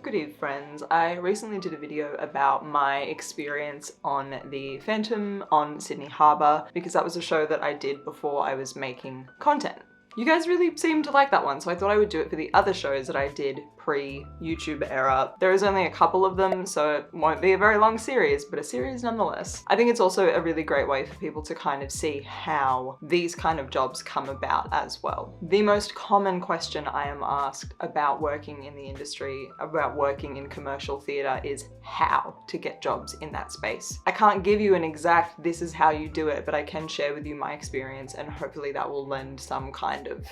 Good eve, friends. I recently did a video about my experience on the Phantom on Sydney Harbour because that was a show that I did before I was making content. You guys really seemed to like that one, so I thought I would do it for the other shows that I did pre-YouTube era. There is only a couple of them, so it won't be a very long series, but a series nonetheless. I think it's also a really great way for people to kind of see how these kind of jobs come about as well. The most common question I am asked about working in the industry, about working in commercial theatre, is how to get jobs in that space. I can't give you an exact this is how you do it, but I can share with you my experience and hopefully that will lend some kind of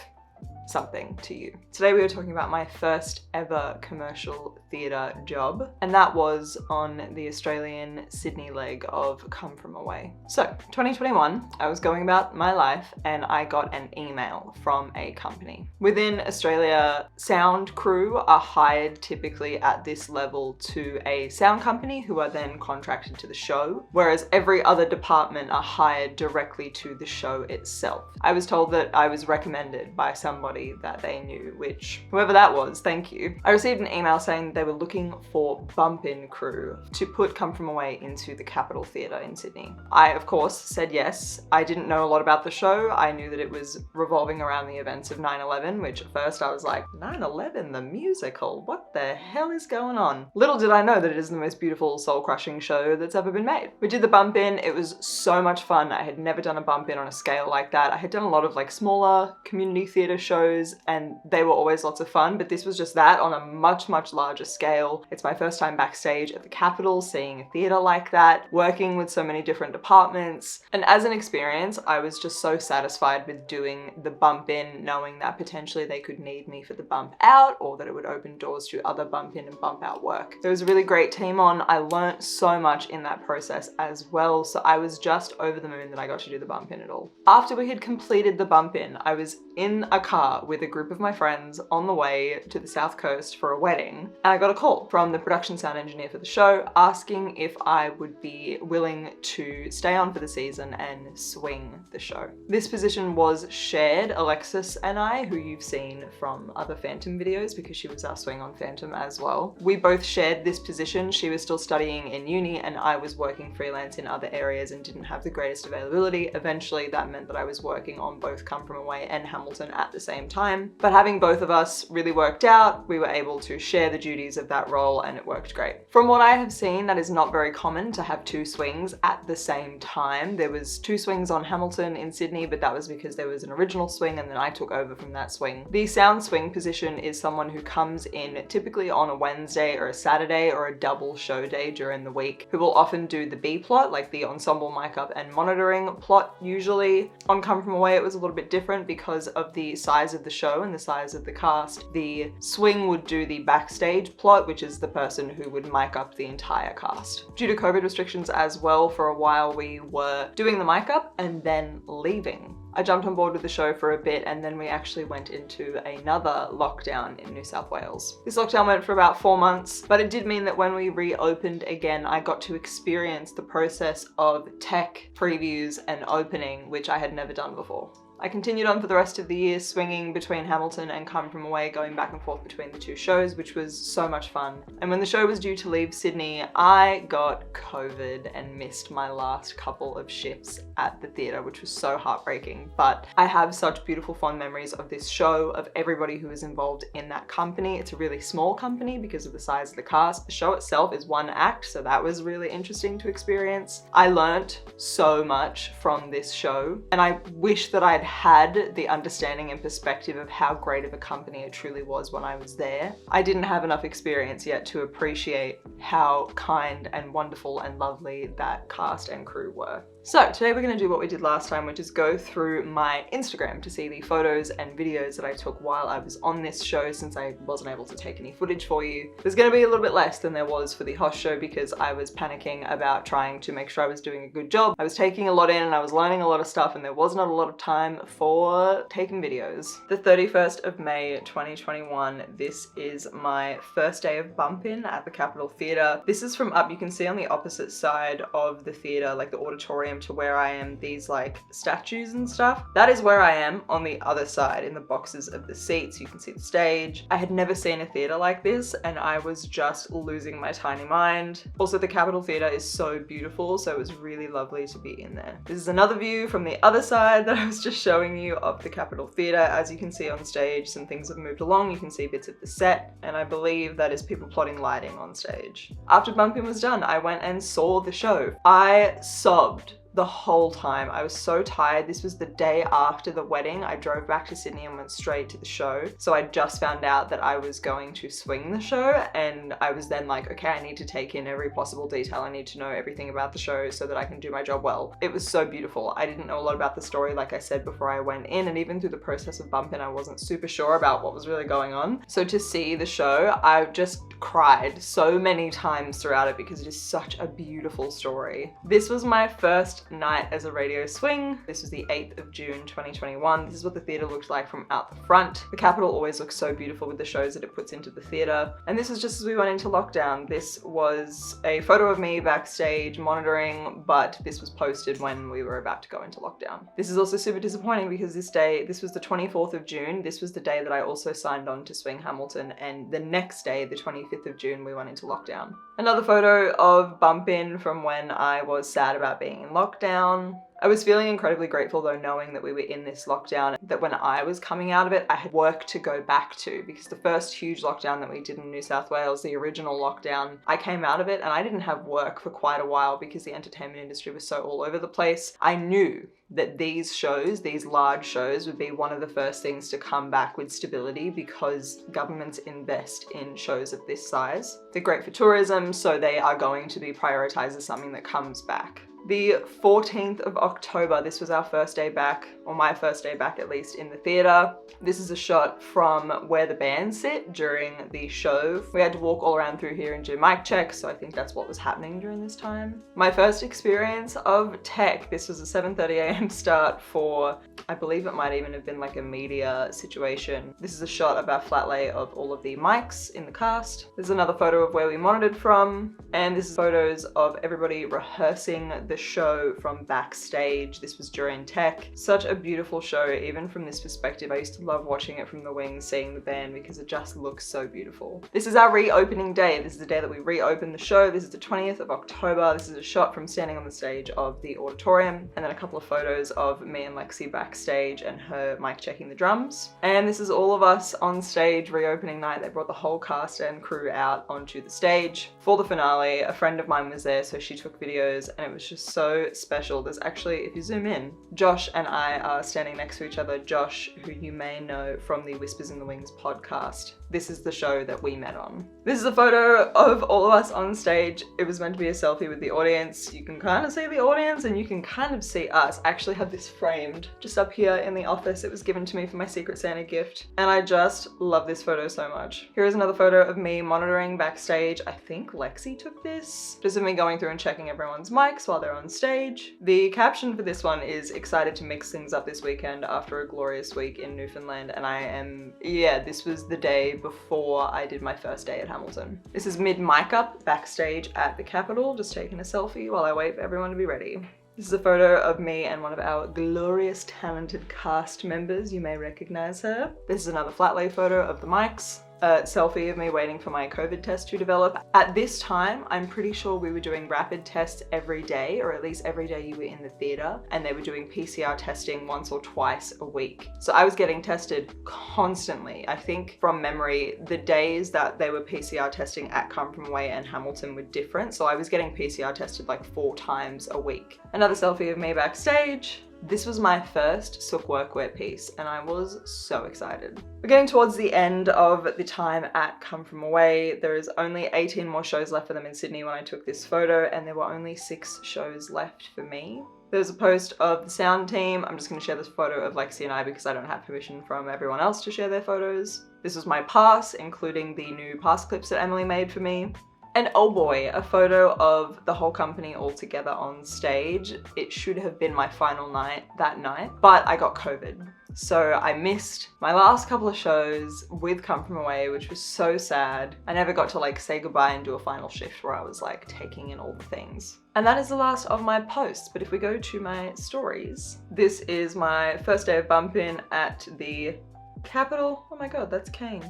something to you. Today we were talking about my first ever commercial theatre job, and that was on the Australian Sydney leg of Come From Away. So 2021, I was going about my life and I got an email from a company. Within Australia, sound crew are hired typically at this level to a sound company who are then contracted to the show, whereas every other department are hired directly to the show itself. I was told that I was recommended by somebody that they knew, which whoever that was, thank you. I received an email saying they were looking for bump-in crew to put Come From Away into the Capitol Theatre in Sydney. I, of course, said yes. I didn't know a lot about the show. I knew that it was revolving around the events of 9/11, which at first I was like, 9/11, the musical? What the hell is going on? Little did I know that it is the most beautiful, soul-crushing show that's ever been made. We did the bump-in. It was so much fun. I had never done a bump-in on a scale like that. I had done a lot of like smaller community theatre shows and they were always lots of fun, but this was just that on a much, much larger scale. It's my first time backstage at the Capitol, seeing a theatre like that, working with so many different departments. And as an experience, I was just so satisfied with doing the bump in, knowing that potentially they could need me for the bump out or that it would open doors to other bump in and bump out work. There was a really great team on. I learnt so much in that process as well. So I was just over the moon that I got to do the bump in at all. After we had completed the bump in, I was in a car with a group of my friends on the way to the South Coast for a wedding, and I got a call from the production sound engineer for the show asking if I would be willing to stay on for the season and swing the show. This position was shared, Alexis and I, who you've seen from other Phantom videos because she was our swing on Phantom as well. We both shared this position. She was still studying in uni and I was working freelance in other areas and didn't have the greatest availability. Eventually that meant that I was working on both Come From Away and Hamilton at the same time, but having both of us really worked out. We were able to share the duties of that role and it worked great. From what I have seen, that is not very common to have two swings at the same time. There was two swings on Hamilton in Sydney, but that was because there was an original swing and then I took over from that swing. The sound swing position is someone who comes in typically on a Wednesday or a Saturday or a double show day during the week, who will often do the B plot, like the ensemble mic up and monitoring plot usually. On Come From Away, it was a little bit different because of the size of the show and the size of the cast. The swing would do the backstage plot, which is the person who would mic up the entire cast. Due to COVID restrictions as well, for a while we were doing the mic up and then leaving. I jumped on board with the show for a bit and then we actually went into another lockdown in New South Wales. This lockdown went for about 4 months, but it did mean that when we reopened again, I got to experience the process of tech, previews and opening, which I had never done before. I continued on for the rest of the year, swinging between Hamilton and Come From Away, going back and forth between the two shows, which was so much fun. And when the show was due to leave Sydney, I got COVID and missed my last couple of shifts at the theatre, which was so heartbreaking. But I have such beautiful fond memories of this show, of everybody who was involved in that company. It's a really small company because of the size of the cast. The show itself is one act, so that was really interesting to experience. I learnt so much from this show, and I wish that I had the understanding and perspective of how great of a company it truly was when I was there. I didn't have enough experience yet to appreciate how kind and wonderful and lovely that cast and crew were. So today we're going to do what we did last time, which is go through my Instagram to see the photos and videos that I took while I was on this show, since I wasn't able to take any footage for you. There's going to be a little bit less than there was for the host show because I was panicking about trying to make sure I was doing a good job. I was taking a lot in and I was learning a lot of stuff and there was not a lot of time for taking videos. The 31st of May 2021, this is my first day of bump-in at the Capitol Theatre. theatre. This is from up, you can see on the opposite side of the theatre, like the auditorium to where I am, these like statues and stuff. That is where I am on the other side in the boxes of the seats. You can see the stage. I had never seen a theatre like this and I was just losing my tiny mind. Also, the Capitol Theatre is so beautiful, so it was really lovely to be in there. This is another view from the other side that I was just showing you of the Capitol Theatre. As you can see on stage, some things have moved along. You can see bits of the set, and I believe that is people plotting lighting on stage. After Bumpin' was done, I went and saw the show. I sobbed the whole time. I was so tired. This was the day after the wedding. I drove back to Sydney and went straight to the show. So I just found out that I was going to swing the show, and I was then like, okay, I need to take in every possible detail. I need to know everything about the show so that I can do my job well. It was so beautiful. I didn't know a lot about the story, like I said before I went in, and even through the process of Bumpin', I wasn't super sure about what was really going on. So to see the show, I just cried so many times throughout it because it is such a beautiful story. This was my first night as a radio swing. This was the 8th of June 2021. This is what the theatre looked like from out the front. The Capitol always looks so beautiful with the shows that it puts into the theatre. And this was just as we went into lockdown. This was a photo of me backstage monitoring, but this was posted when we were about to go into lockdown. This is also super disappointing because this was the 24th of June. This was the day that I also signed on to swing Hamilton, and the next day, the 25th of June, we went into lockdown. Another photo of Bumpin' from when I was sad about being in lockdown. I was feeling incredibly grateful though, knowing that we were in this lockdown, that when I was coming out of it, I had work to go back to, because the first huge lockdown that we did in New South Wales, the original lockdown, I came out of it and I didn't have work for quite a while because the entertainment industry was so all over the place. I knew that these shows, these large shows, would be one of the first things to come back with stability because governments invest in shows of this size. They're great for tourism, so they are going to be prioritized as something that comes back. The 14th of October, this was our first day back, or my first day back at least, in the theatre. This is a shot from where the band sit during the show. We had to walk all around through here and do mic checks, so I think that's what was happening during this time. My first experience of tech, this was a 7:30 a.m. start for, I believe it might even have been like a media situation. This is a shot of our flat lay of all of the mics in the cast. There's another photo of where we monitored from, and this is photos of everybody rehearsing the show from backstage. This was during tech. Such a beautiful show, even from this perspective. I used to love watching it from the wings, seeing the band, because it just looks so beautiful. This is our reopening day. This is the day that we reopened the show. This is the 20th of October. This is a shot from standing on the stage of the auditorium, and then a couple of photos of me and Lexi backstage and her mic checking the drums. And this is all of us on stage reopening night. They brought the whole cast and crew out onto the stage. For the finale, a friend of mine was there, so she took videos, and it was just so special. There's actually, if you zoom in, Josh and I are standing next to each other. Josh, who you may know from the Whispers in the Wings podcast. This is the show that we met on. This is a photo of all of us on stage. It was meant to be a selfie with the audience. You can kind of see the audience and you can kind of see us. I actually have this framed just up here in the office. It was given to me for my Secret Santa gift, and I just love this photo so much. Here is another photo of me monitoring backstage. I think Lexi took this. Just of me going through and checking everyone's mics while they're on stage. The caption for this one is "Excited to mix things up this weekend after a glorious week in Newfoundland," and I am, yeah, this was the day before I did my first day at Hamilton. This is mid mic up backstage at the Capitol, just taking a selfie while I wait for everyone to be ready. This is a photo of me and one of our glorious, talented cast members. You may recognize her. This is another flat lay photo of the mics. A selfie of me waiting for my COVID test to develop. At this time, I'm pretty sure we were doing rapid tests every day, or at least every day you were in the theatre, and they were doing PCR testing once or twice a week. So I was getting tested constantly. I think from memory, the days that they were PCR testing at Come From Away and Hamilton were different. So I was getting PCR tested like 4 times a week. Another selfie of me backstage. This was my first Sook workwear piece and I was so excited. We're getting towards the end of the time at Come From Away. There is only 18 more shows left for them in Sydney when I took this photo, and there were only 6 shows left for me. There's a post of the sound team. I'm just going to share this photo of Lexi and I because I don't have permission from everyone else to share their photos. This was my pass, including the new pass clips that Emily made for me. And oh boy, a photo of the whole company all together on stage. It should have been my final night that night, but I got COVID. So I missed my last couple of shows with Come From Away, which was so sad. I never got to like say goodbye and do a final shift where I was like taking in all the things. And that is the last of my posts, but if we go to my stories, this is my first day of bumping at the Capitol. Oh my god, that's Kane.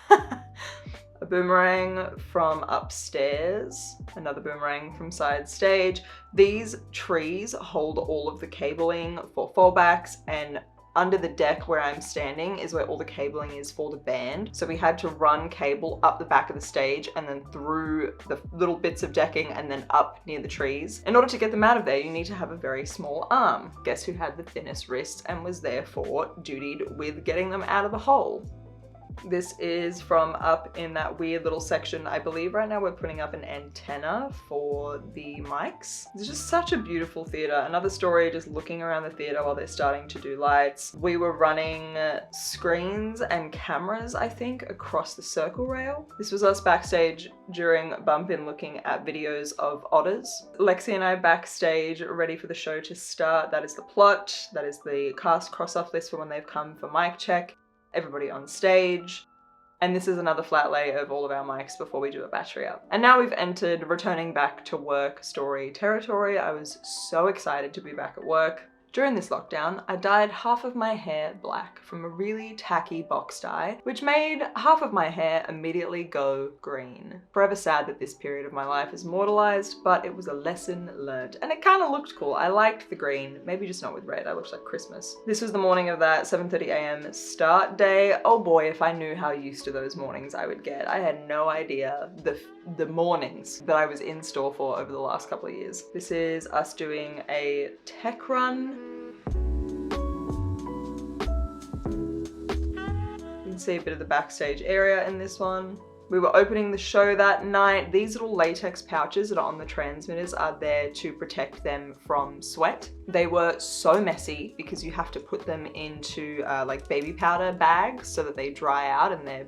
A boomerang from upstairs, another boomerang from side stage. These trees hold all of the cabling for fallbacks, and under the deck where I'm standing is where all the cabling is for the band. So we had to run cable up the back of the stage and then through the little bits of decking and then up near the trees. In order to get them out of there, you need to have a very small arm. Guess who had the thinnest wrists and was therefore dutied with getting them out of the hole? This is from up in that weird little section. I believe right now we're putting up an antenna for the mics. It's just such a beautiful theater. Another story, just looking around the theater while they're starting to do lights. We were running screens and cameras, I think, across the circle rail. This was us backstage during Bump In looking at videos of otters. Lexi and I backstage ready for the show to start. That is the plot. That is the cast cross-off list for when they've come for mic check. Everybody on stage, and this is another flat lay of all of our mics before we do a battery up. And now we've entered returning back to work story territory. I was so excited to be back at work. During this lockdown, I dyed half of my hair black from a really tacky box dye, which made half of my hair immediately go green. Forever sad that this period of my life is immortalized, but it was a lesson learned. And it kind of looked cool. I liked the green, maybe just not with red. I looked like Christmas. This was the morning of that 7:30 a.m. start day. Oh boy, if I knew how used to those mornings I would get. I had no idea the mornings that I was in store for over the last couple of years. This is us doing a tech run. You can see a bit of the backstage area in this one. We were opening the show that night. These little latex pouches that are on the transmitters are there to protect them from sweat. They were so messy because you have to put them into like baby powder bags so that they dry out and they're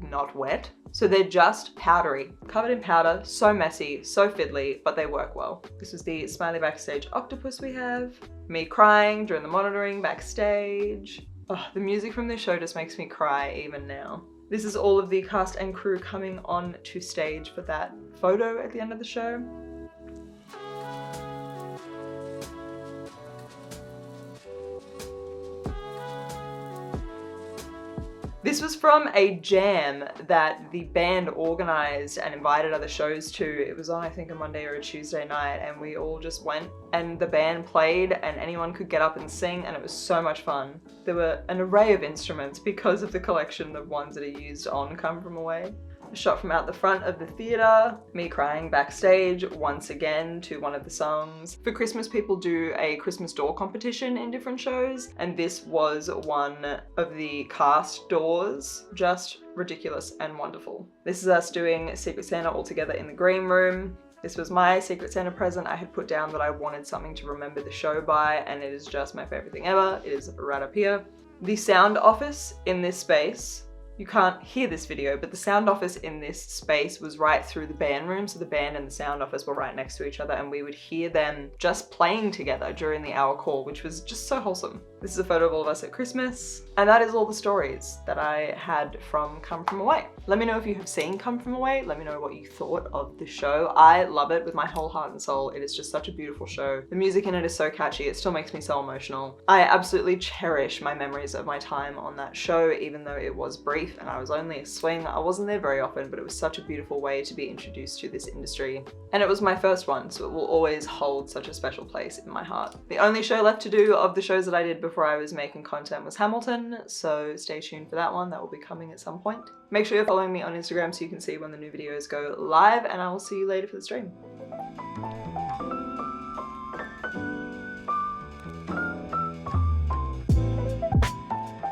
not wet. So they're just powdery, covered in powder, so messy, so fiddly, but they work well. This was the smiley backstage octopus we have. Me crying during the monitoring backstage. Oh, the music from this show just makes me cry even now. This is all of the cast and crew coming on to stage for that photo at the end of the show. This was from a jam that the band organized and invited other shows to. It was on, I think, a Monday or a Tuesday night, and we all just went and the band played and anyone could get up and sing, and it was so much fun. There were an array of instruments because of the collection of ones that are used on Come From Away. A shot from out the front of the theater, me crying backstage once again to one of the songs. For Christmas, people do a Christmas door competition in different shows, and this was one of the cast doors. Just ridiculous and wonderful. This is us doing Secret Santa all together in the green room. This was my Secret Santa present. I had put down that I wanted something to remember the show by, and it is just my favorite thing ever. It is right up here. The sound office in this space. You can't hear this video, but the sound office in this space was right through the band room. So the band and the sound office were right next to each other, and we would hear them just playing together during the hour call, which was just so wholesome. This is a photo of all of us at Christmas. And that is all the stories that I had from Come From Away. Let me know if you have seen Come From Away. Let me know what you thought of the show. I love it with my whole heart and soul. It is just such a beautiful show. The music in it is so catchy. It still makes me so emotional. I absolutely cherish my memories of my time on that show, even though it was brief and I was only a swing. I wasn't there very often, but it was such a beautiful way to be introduced to this industry. And it was my first one, so it will always hold such a special place in my heart. The only show left to do of the shows that I did before I was making content was Hamilton, so stay tuned for that one. That will be coming at some point. Make sure you're following me on Instagram so you can see when the new videos go live, and I will see you later for the stream.